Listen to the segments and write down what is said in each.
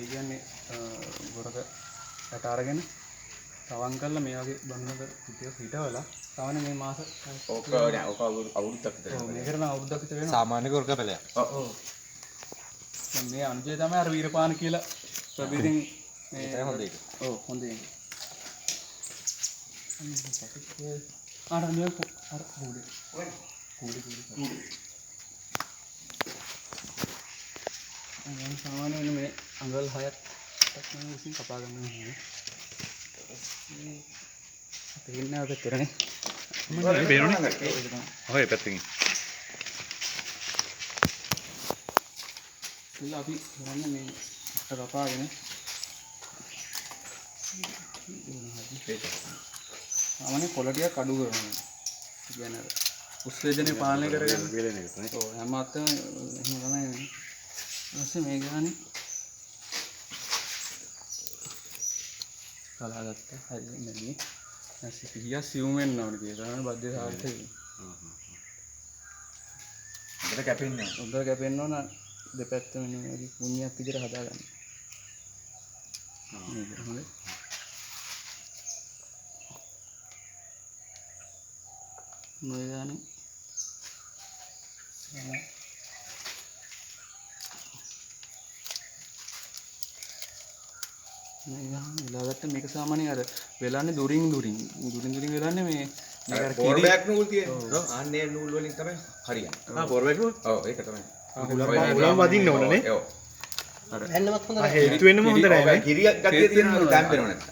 ඒ කියන්නේ ගොරක යට අරගෙන තවන් කරලා මේ වගේ බඳුනක හිටවලා තවනේ මේ මාස ඕක නෑ ඕක අවුරුද්දක් විතර ඔව් මේකට නම් අවුරුද්දක් විතර වෙනවා සාමාන්‍ය ගොරක පැලයක්. ඔව් දැන් මේ අනුජය තමයි අර වීරපාන කියලා ප්‍රබීරින් මේ ඒක හොඳ එක. ඔව් හොඳ එක අර නියම අර කූඩේ මම සාමාන්‍යයෙන් මේ අඟල් 6ක් මම විසින් කපා ගන්න ඕනේ. තේින්නේ නැවත කරන්නේ. මම බේරුණා. ඔය පැත්තකින්. ඉතින් අපි කරන්නේ මේ කපාගෙන සාමාන්‍ය කොළ ටිකක් අඩු කරනවා. කියන්නේ උස්වේදනය පාලනය කරගන්න වේලෙන එක තමයි. ඔව් හැම අතම එහෙම තමයි. ඊපස්සේ මේ ගානේ කලාගත්ත හරියට නැන්නේ. නැසි පිහිය සිවුම් වෙන්න ඕනේ කියලා තමයි බද්ධ සාර්ථකයි. උඩට කැපෙන්නේ නෑ. උඩට කැපෙන්න ඕන දෙපැත්තම නෙමෙයි කුණ්‍යක් විදිහට හදාගන්න. මේක හොඳයි. මේ ගානේ වෙලාගත්ත මේක සාමාන්‍යයෙන් අර වෙලන්නේ දුරින් වෙලන්නේ මේ පෝර් බෑග් නූල් තියෙනවා. ආන්නේ නූල් වලින් තමයි හරියන්නේ. පෝර් බෑග් නූල්? ඔව් ඒක තමයි. උලම් වදින්න ඕනනේ. ඔව්. හැන්නමත් හොඳ නැහැ. හේතු වෙන්නම හොඳ නැහැ. කිරියක් ගතිය තියෙනවා දැම්බෙනව නැත්නම්.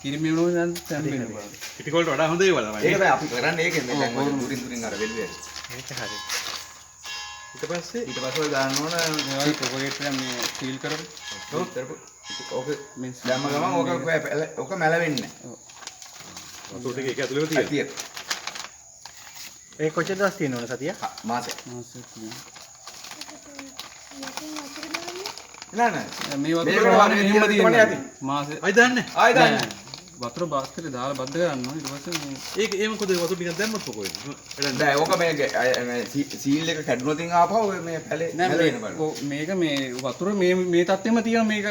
කිරිමෙවුනෝ දැන් තැම්බෙන්න බලන්න. පිටිකොල්ට වඩා හොඳ ඒවා තමයි. ඒක තමයි අපි කරන්නේ ඒකෙන් මේ දැන් ඔය දුරින් අර වෙල්වේ. ඒක හරි. ඊට පස්සේ ඔය දාන්න ඕන මේ වගේ ප්‍රොපගේටර් මේ සීල් කරපු ඔව් කරපු ඕක මේ දැම්ම ගමන් ඕක මැලවෙන්නේ නැහැ. වතුර ටික ඒක ඇතුළේම තියෙනවා. තියෙනවා. ඒ කොච්චර දවස් තියෙනවද සතිය? මාසෙක. මාසෙක නෑ නෑ. මේ වතුර මේක ගානේ එහෙම වතුර තියෙනවා. ඇති. මාසෙ අයි දාන්නේ. ආයි දාන්න. වතුර බාස්කටේ දාලා බද්ධ කරනවා ඊට පස්සේ මේ ඒක ඒ මොකද වතුර ටිකක් දැම්මත් මොකෝ වෙන්නේ? දැන් ඕක මේ සීල් එක කැඩුනොත් ආපහු මේ පැලේ නෑ මේක මේ වතුර මේ තත්ත්වෙම තියෙන මේක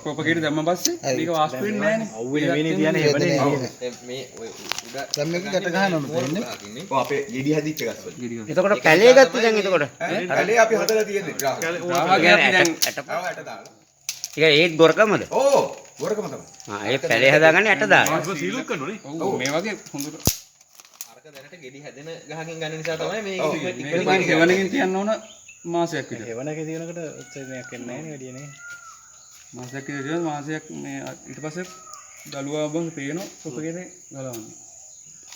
ප්‍රොපගේටර් දැම්ම පස්සේ මේක වාෂ්ප වෙන්නේ නෑනේ. අවුවේ නෙවෙයි තියන්නේ හැබනේ නේද? මේ ඔය උඩ දැන් මේක ගැට ගහනවද දෙන්නේ? ඔව් අපේ ගෙඩි හැදිච්ච ගස්වල. එතකොට පැලේ ගත්තේ දැන් එතකොට. පැලේ අපි හදලා තියෙන්නේ. ගාවගේ අපි දැන් ඇට දාලා. ඒක ඒත් ගොරකමද? ඕ ගොරකම තමයි. ඒ පැලේ හදාගන්නේ ඇට දාලා. ඒක සීලුක් කරනෝනේ. ඔව් මේ වගේ හොඳට අරක දැනට ගෙඩි හැදෙන ගහකින් ගන්න නිසා තමයි මේක මම හෙවණකින් තියන්න ඕන මාසයක් විතර. හෙවණක තියෙනකොට උත්සවයක් වෙන්නේ නැහැ නේ වැඩි නේ. මාසයක් විතර මාසයක් මේ ඊට පස්සේ දලුවා බං පේනවා ප්‍රොපගේටර් ගලවන්න.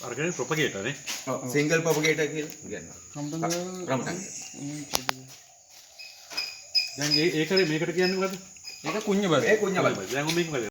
අරගෙන ප්‍රොපගේටර් නේ. ඔව් සිංගල් ප්‍රොපගේටර් කියලා කියනවා. රම්ටන් දැන් ඒකේ මේකට කියන්නේ මොකද්ද? ඒක කුඤ්ඤ බද. ඒ කුඤ්ඤ බල. දැන් මේක